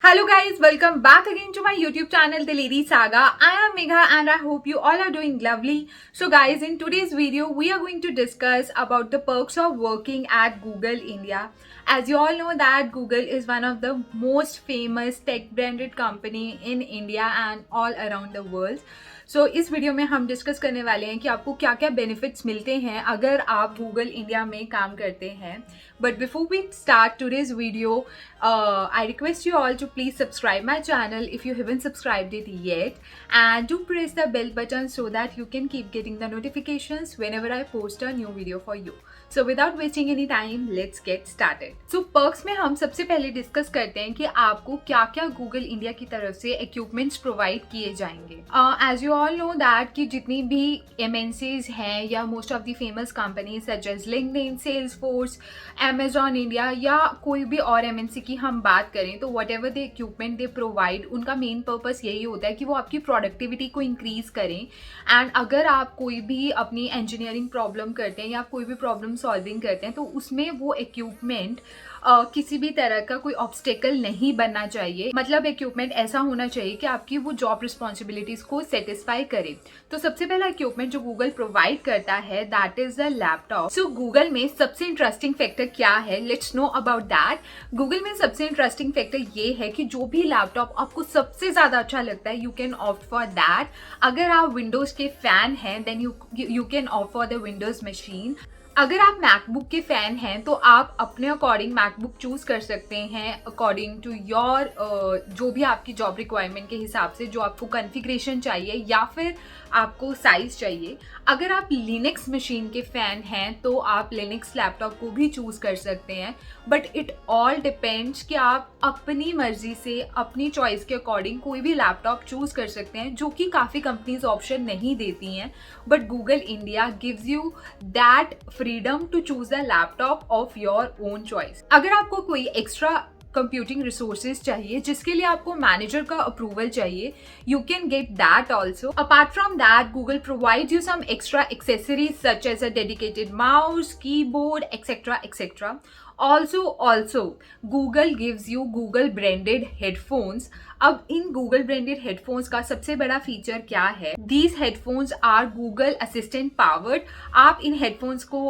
Hello guys, welcome back again to my YouTube channel The Lady Saga. I am Megha and I hope you all are doing lovely. So guys, in today's video we are going to discuss about the perks of working at Google India. As you all know that Google is one of the most famous tech branded company in India and all around the world. सो इस video में हम discuss करने वाले हैं कि आपको क्या क्या बेनिफिट्स मिलते हैं अगर आप गूगल इंडिया में काम करते हैं. But before we start today's video, I request you all to please subscribe my channel if you haven't subscribed it yet, and do press the bell button so that you can keep getting the notifications whenever I post a new video for you. So without wasting any time, let's get started. So perks में हम सबसे पहले discuss करते हैं कि आपको क्या क्या गूगल इंडिया की तरफ से इक्विपमेंट्स प्रोवाइड किए जाएंगे. As you all know that कि जितनी भी MNCs हैं या most of the famous companies such as LinkedIn, Salesforce, Amazon India या कोई भी और MNC की हम बात करें तो what ever the equipment they provide, उनका मेन पर्पस यही होता है कि वो आपकी प्रोडक्टिविटी को इंक्रीज करें. एंड अगर आप कोई भी अपनी इंजीनियरिंग प्रॉब्लम करते हैं या कोई भी प्रॉब्लम सॉल्विंग करते हैं तो उसमें वो इक्विपमेंट किसी भी तरह का कोई ऑब्स्टेकल नहीं बनना चाहिए. मतलब इक्विपमेंट ऐसा होना चाहिए कि आपकी वो जॉब रिस्पॉन्सिबिलिटीज को सेटिस्फाई करे. तो सबसे पहला इक्विपमेंट जो गूगल प्रोवाइड करता है that is the laptop. So Google में सबसे इंटरेस्टिंग फैक्टर क्या है, let's know about that. Google में सबसे इंटरेस्टिंग फैक्टर ये है कि जो भी लैपटॉप आपको सबसे ज्यादा अच्छा लगता है you can opt for that. अगर आप विंडोज के फैन हैं then you can opt for the Windows machine. अगर आप मैकबुक के फैन हैं तो आप अपने अकॉर्डिंग मैकबुक चूज कर सकते हैं अकॉर्डिंग टू योर जो भी आपकी जॉब रिक्वायरमेंट के हिसाब से, जो आपको कॉन्फ़िगरेशन चाहिए या फिर आपको साइज चाहिए. अगर आप लिनक्स मशीन के फैन हैं तो आप लिनक्स लैपटॉप को भी चूज कर सकते हैं. बट इट ऑल डिपेंड्स कि आप अपनी मर्जी से अपनी चॉइस के अकॉर्डिंग कोई भी लैपटॉप चूज कर सकते हैं, जो कि काफ़ी कंपनीज ऑप्शन नहीं देती हैं. But Google India gives you that freedom to choose the laptop of your own choice. अगर आपको कोई एक्स्ट्रा कंप्यूटिंग रिसोर्सेज चाहिए जिसके लिए आपको मैनेजर का अप्रूवल चाहिए, you can get that also. Apart from that Google provide you some extra accessories such as a dedicated mouse, keyboard etcetera etcetera. Also, Google gives you Google branded headphones. अब इन Google branded headphones का सबसे बड़ा feature क्या है? These headphones are Google Assistant powered. आप इन headphones को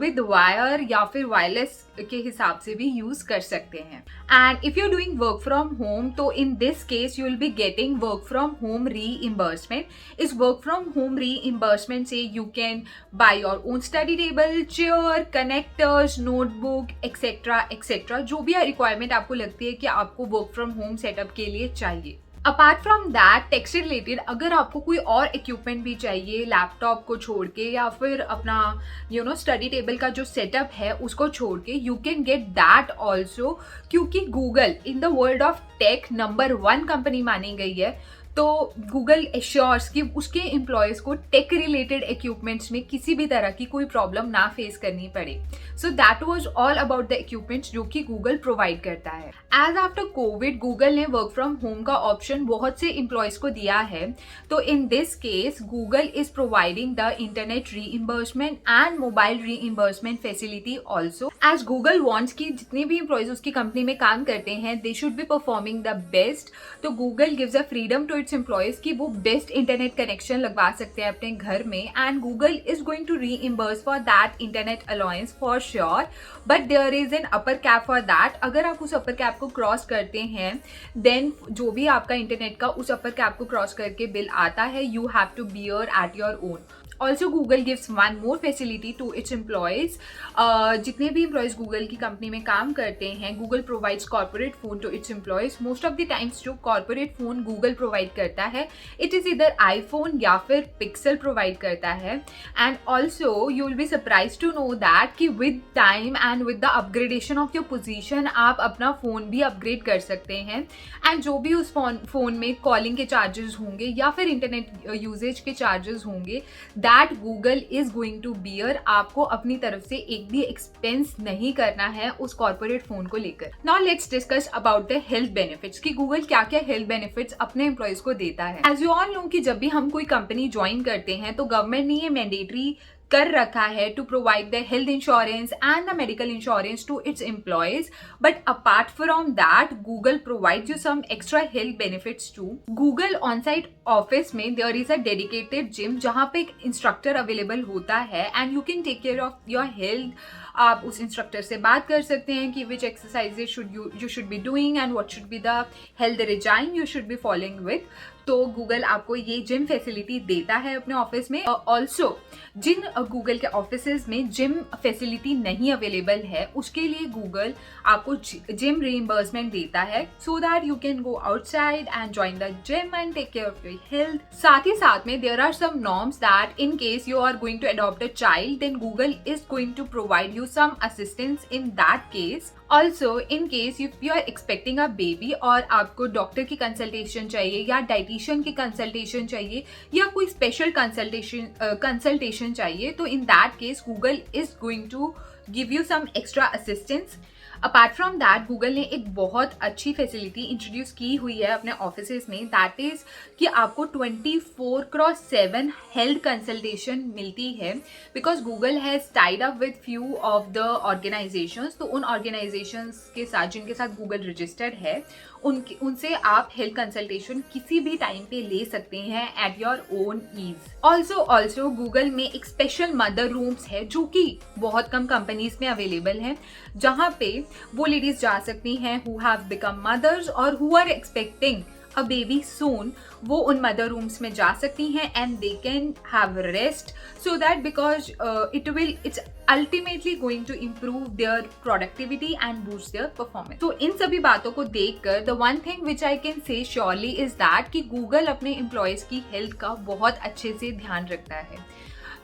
with wire या फिर wireless के हिसाब से भी यूज कर सकते हैं. And if you're doing work from home, तो in this case you will be getting work from home reimbursement. इस work from home reimbursement से you can buy your own study table, chair, connectors, notebook, etcetera जो भी requirement आपको लगती है कि आपको वर्क फ्रॉम होम सेटअप के लिए चाहिए. अपार्ट फ्रॉम दैट टेक से रिलेटेड अगर आपको कोई और इक्विपमेंट भी चाहिए लैपटॉप को छोड़ के या फिर अपना स्टडी टेबल का जो सेटअप है उसको छोड़ के, you can get that also. क्योंकि Google in the world of tech number 1 company मानी गई है, तो गूगल एश्योर्स कि उसके एम्प्लॉयज़ को टेक रिलेटेड इक्विपमेंट्स में किसी भी तरह की कोई प्रॉब्लम ना फेस करनी पड़े. So that was all about the equipments जो कि गूगल प्रोवाइड करता है. एज आफ्टर कोविड गूगल ने वर्क फ्रॉम होम का ऑप्शन बहुत से एम्प्लॉयज़ को दिया है. तो in this case Google is providing the internet reimbursement and mobile reimbursement facility also. As Google wants कि जितने भी एम्प्लॉयज़ उसकी कंपनी में काम करते हैं they should be performing the best. तो Google gives a freedom to employees की वो बेस्ट इंटरनेट कनेक्शन लगवा सकते हैं अपने घर में. And Google is going to reimburse for that internet allowance for sure. But there is an upper cap for that. अगर आप उस अपर कैप को क्रॉस करते हैं देन जो भी आपका इंटरनेट का उस अपर कैप को क्रॉस करके बिल आता है you have to bear at your own. Also, Google gives one more facility to its employees. जितने भी employees Google की कंपनी में काम करते हैं, Google provides corporate phone to its employees. Most of the times जो corporate phone Google provide करता है, it is either iPhone या फिर Pixel provide करता है. And also, you will be surprised to know that कि with time and with the upgradation of your position आप अपना फ़ोन भी अपग्रेड कर सकते हैं. एंड जो भी उस फ़ोन में कॉलिंग के चार्जेस होंगे या फिर इंटरनेट यूजेज के चार्जेस होंगे that Google is going to bear. आपको अपनी तरफ से एक भी एक्सपेंस नहीं करना है उस कॉर्पोरेट फोन को लेकर. Now let's discuss about the health benefits कि गूगल क्या क्या हेल्थ बेनिफिट्स अपने एम्प्लॉयज को देता है. एज यू ऑल नो कि जब भी हम कोई कंपनी ज्वाइन करते हैं तो गवर्नमेंट ने ये मैंडेटरी कर रखा है to provide the health insurance and the medical insurance to its employees. But apart from that Google provides you some extra health benefits too. Google on site office में there is a dedicated gym जहाँ पे एक instructor available होता है and you can take care of your health. आप उस instructor से बात कर सकते हैं कि which exercises you should be doing and what should be the health regime you should be following with. तो गूगल आपको ये जिम फैसिलिटी देता है अपने ऑफिस में. ऑल्सो जिन गूगल के ऑफिसेज में जिम फैसिलिटी नहीं अवेलेबल है उसके लिए गूगल आपको जिम रीइंबर्समेंट देता है so that you can go outside and join the gym and take care of your health. साथ ही साथ में there are some norms that in case you are going to adopt a child then Google is going to provide you some assistance in that case. Also in case if you are expecting a baby और आपको doctor की consultation चाहिए या dietitian की consultation चाहिए या कोई special consultation चाहिए तो in that case Google is going to give you some extra assistance. Apart from that Google ने एक बहुत अच्छी फैसिलिटी इंट्रोड्यूस की हुई है अपने ऑफिसेज में, दैट इज कि आपको 24/7 हेल्थ कंसल्टेशन मिलती है because Google has tied up with few of the organisations. तो उन ऑर्गेनाइजेशंस के साथ जिनके साथ गूगल रजिस्टर्ड है उनसे आप हेल्थ कंसल्टेशन किसी भी टाइम पे ले सकते हैं at your own ease. Also Google में एक स्पेशल मदर रूम्स है जो कि बहुत कम कंपनीज में अवेलेबल है जहाँ पे वो लेडीज जा सकती हैं हु हैव बिकम मदर्स और who are expecting a baby soon. वो उन मदर रूम्स में जा सकती हैं and they can have rest so that because it's ultimately going to improve their productivity and boost their performance. तो इन सभी बातों को देखकर the one thing which I can say surely is that कि गूगल अपने एम्प्लॉयज की health का बहुत अच्छे से ध्यान रखता है.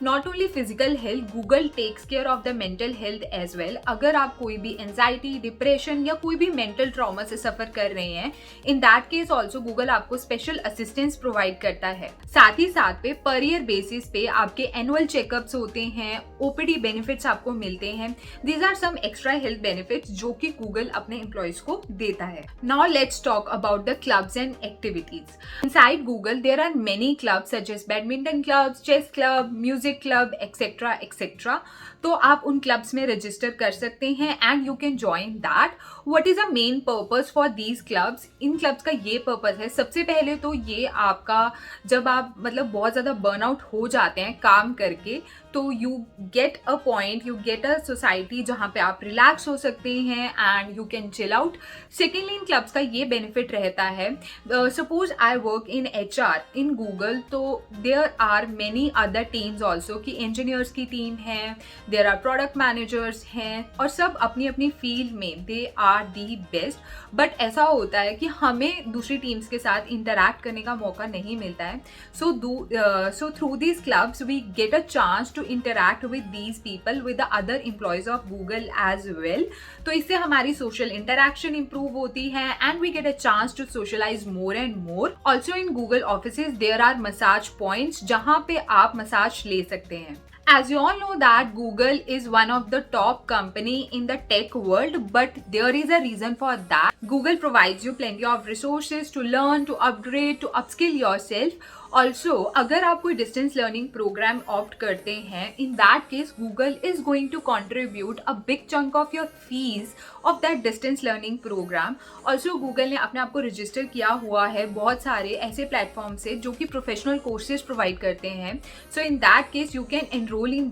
Not only physical health, Google takes care of the mental health as well. अगर आप कोई भी एंजाइटी, डिप्रेशन या कोई भी मेंटल ट्रॉमा से सफर कर रहे हैं in that case also Google आपको स्पेशल असिस्टेंस प्रोवाइड करता है. साथ ही साथ पे पर ईयर बेसिस पे आपके एनुअल चेकअप्स होते हैं, ओपीडी बेनिफिट्स आपको मिलते हैं. These are some extra health benefits जो कि गूगल अपने एम्प्लॉयज को देता है. Now let's talk about the clubs and activities. Inside Google there are many clubs such as badminton club, chess club, music club etcetera etcetera. तो आप उन clubs में रजिस्टर कर सकते हैं and you can join that. What is a main purpose for these clubs? इन clubs का ये पर्पस है, सबसे पहले तो ये आपका जब आप मतलब बहुत ज़्यादा बर्नआउट हो जाते हैं काम करके तो you get a point, you get a society जहाँ पे आप रिलैक्स हो सकते हैं and you can chill out. Secondly इन क्लब्स का ये बेनिफिट रहता है, suppose I work in HR in Google तो there are many other teams also कि इंजीनियर्स की टीम है, देयर आर प्रोडक्ट मैनेजर्स हैं और सब अपनी अपनी फील्ड में they are the best. But ऐसा होता है कि हमें दूसरी टीम्स के साथ इंटरैक्ट करने का मौका नहीं मिलता है. So through these clubs we get a chance to interact with these people with the other employees of Google as well. तो इससे हमारी social interaction improve होती है and we get a chance to socialize more and more. Also in Google offices there are massage points जहाँ पे आप massage ले सकते हैं. As you all know that Google is one of the top company in the tech world, but there is a reason for that. Google provides you plenty of resources to learn, to upgrade, to upskill yourself. Also अगर आप कोई distance learning program opt करते हैं in that case Google is going to contribute a big chunk of your fees of that distance learning program. Also Google ने अपने आप को register किया हुआ है बहुत सारे ऐसे प्लेटफॉर्म से जो कि प्रोफेशनल कोर्सेज प्रोवाइड करते हैं. So in that case you can enroll in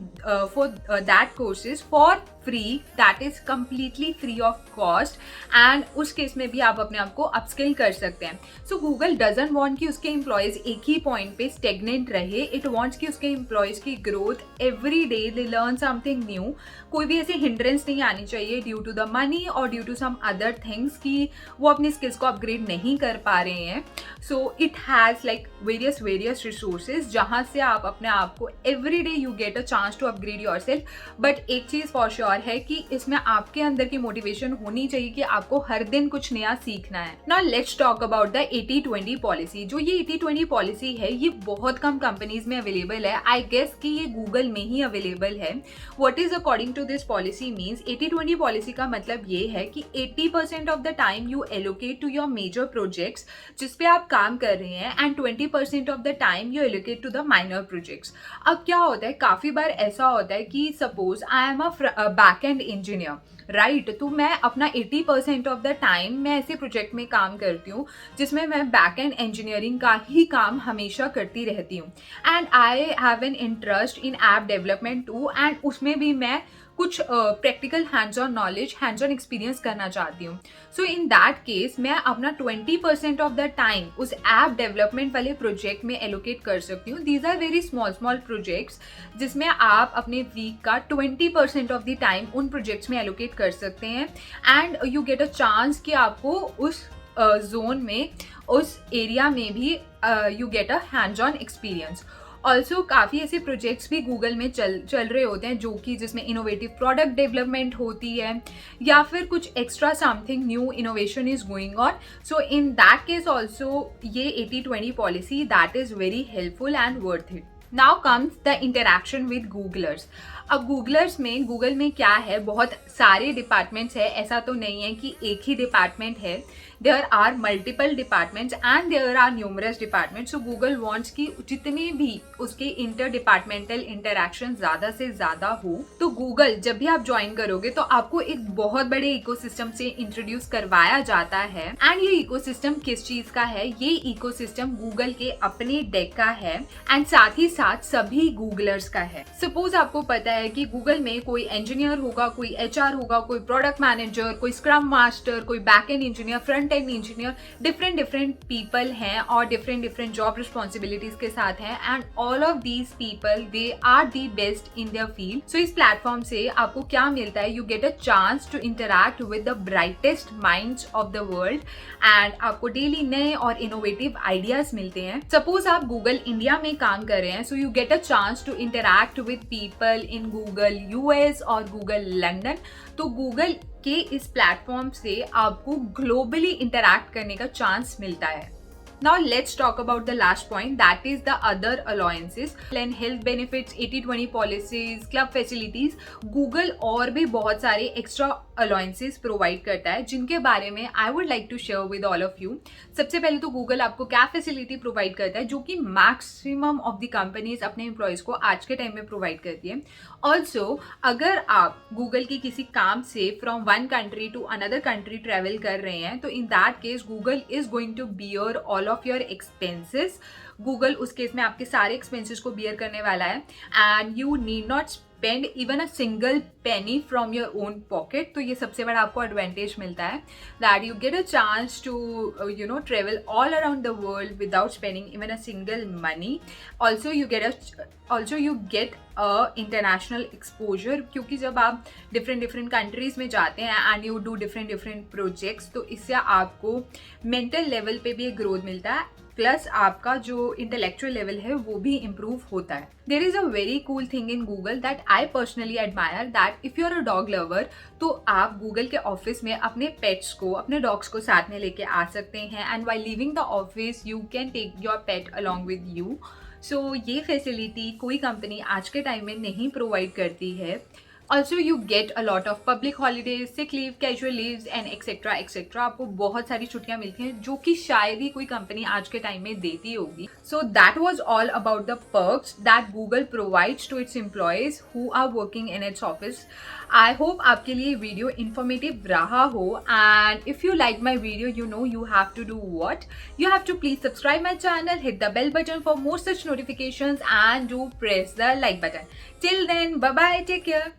for that courses for free, that is completely free of cost and उस केस में भी आप अपने आप को अपस्किल कर सकते हैं. सो गूगल डजंट वांट कि उसके एम्प्लॉयज एक ही पॉइंट पे स्टेगनेंट रहे. इट वांट्स कि उसके एम्प्लॉयज की growth every day they learn something new. कोई भी ऐसी हिंड्रेंस नहीं आनी चाहिए ड्यू टू द मनी और due to some other things कि वो अपनी स्किल्स को अपग्रेड नहीं कर पा रहे हैं. So it has like various resources जहाँ से आप अपने आप को every day you get a chance to upgrade yourself. But एक चीज़ फॉर श्योर है कि इसमें आपके अंदर की मोटिवेशन होनी चाहिए कि आपको हर दिन कुछ नया सीखना है. Now let's talk about the 80-20 policy. जो ये 80-20 पॉलिसी है ये बहुत कम कंपनीज में अवेलेबल है. आई गेस कि ये गूगल में ही अवेलेबल है. What is according to this policy means 80-20 policy का मतलब ये है कि 80% of the time you allocate to your major projects जिसपे आप काम कर रहे हैं and 20% of the time you allocate to the minor projects. अब क्या होता है, काफ़ी बार ऐसा होता है कि suppose I am a back end engineer, right, तो मैं अपना 80% ऑफ द टाइम मैं ऐसे प्रोजेक्ट में काम करती हूँ जिसमें मैं बैक एंड इंजीनियरिंग का ही काम हमेशा करती रहती हूँ and I have an interest in app development too, and उसमें भी मैं कुछ practical hands on knowledge, hands on experience करना चाहती हूँ। सो इन दैट केस मैं अपना 20% ऑफ द टाइम उस ऐप डेवलपमेंट वाले प्रोजेक्ट में एलोकेट कर सकती हूँ। These are very small small projects जिसमें आप अपने वीक का 20% ऑफ द टाइम उन प्रोजेक्ट्स में एलोकेट कर सकते हैं and you get a chance कि आपको उस जोन में, उस एरिया में भी you get a hands on experience. Also काफ़ी ऐसे प्रोजेक्ट्स भी गूगल में चल रहे होते हैं जो कि जिसमें इनोवेटिव प्रोडक्ट डेवलपमेंट होती है या फिर कुछ extra something new innovation is going on. So in that case also ये 80-20 policy that is very helpful and worth it. Now comes the interaction with Googlers. अब गूगल में क्या है, बहुत सारे डिपार्टमेंट्स है, ऐसा तो नहीं है कि एक ही डिपार्टमेंट है। There are multiple departments and there are numerous departments. So Google wants कि जितने भी उसके इंटर डिपार्टमेंटल इंटरेक्शन ज़्यादा से ज़्यादा हो। तो गूगल जब भी आप ज्वाइन करोगे तो आपको एक बहुत बड़े इकोसिस्टम से इंट्रोड्यूस करवाया जाता है एंड ये इकोसिस्टम किस चीज़ का है, ये इकोसिस्टम गूगल के अपने डेक का है एंड साथ ही साथ सभी गूगलर्स का है। सपोज आपको पता है कि गूगल में कोई इंजीनियर होगा, कोई एचआर होगा, कोई प्रोडक्ट मैनेजर, कोई स्क्रम मास्टर, कोई back end engineer, front end engineer, different people हैं और डिफरेंट जॉब रिस्पॉन्सिबिलिटीज के साथ हैं and all of these people they are the best in their field. So इस प्लेटफॉर्म से आपको क्या मिलता है, you get a chance to interact with the brightest minds of the world and आपको डेली नए और इनोवेटिव आइडियाज मिलते हैं। सपोज आप गूगल इंडिया में काम कर रहे हैं, so you get a chance to interact with people in Google US और गूगल लंदन। तो गूगल के इस प्लेटफॉर्म से आपको ग्लोबली इंटरैक्ट करने का चांस मिलता है। Now let's talk about the last point, that is the other allowances and health benefits, 80-20 policies, club facilities। Google और भी बहुत सारे extra allowances provide करता है जिनके बारे में I would like to share with all of you। सबसे पहले तो Google आपको कैब फैसिलिटी प्रोवाइड करता है जो कि मैक्सिमम ऑफ द कंपनीज अपने एम्प्लॉयज़ को आज के टाइम में प्रोवाइड करती है। ऑल्सो अगर आप गूगल के किसी काम से from one country to another country travel कर रहे हैं तो in that case Google is going to bear all of your expenses. Google उस केस में आपके सारे एक्सपेंसेस को बियर करने वाला है and you need not spend even a single penny from your own pocket. तो ये सबसे बड़ा आपको एडवांटेज मिलता है that you get a chance to travel all around the world without spending even a single money. Also you get a international exposure, क्योंकि जब आप डिफरेंट कंट्रीज में जाते हैं and you do different projects तो इससे आपको मेंटल लेवल पे भी एक ग्रोथ मिलता है, प्लस आपका जो इंटेलेक्चुअल लेवल है वो भी इम्प्रूव होता है। There is a very cool thing in Google that I personally admire, that if you are a dog lover तो आप गूगल के ऑफिस में अपने पेट्स को, अपने डॉग्स को साथ में लेके आ सकते हैं and while leaving the office you can take your pet along with you. So ये फैसिलिटी कोई कंपनी आज के टाइम में नहीं प्रोवाइड करती है। Also you get a lot of public holidays, sick leave, casual leaves and etcetera. आपको बहुत सारी छुट्टियां मिलती हैं जो कि शायद ही कोई कंपनी आज के टाइम में देती होगी। So that was all about the perks that Google provides to its employees who are working in its office. I hope आपके लिए वीडियो इन्फॉर्मेटिव रहा हो and if you like my video you know you have to do what, you have to please subscribe my channel, hit the bell button for more such notifications and do press the like button. Till then, bye bye, take care.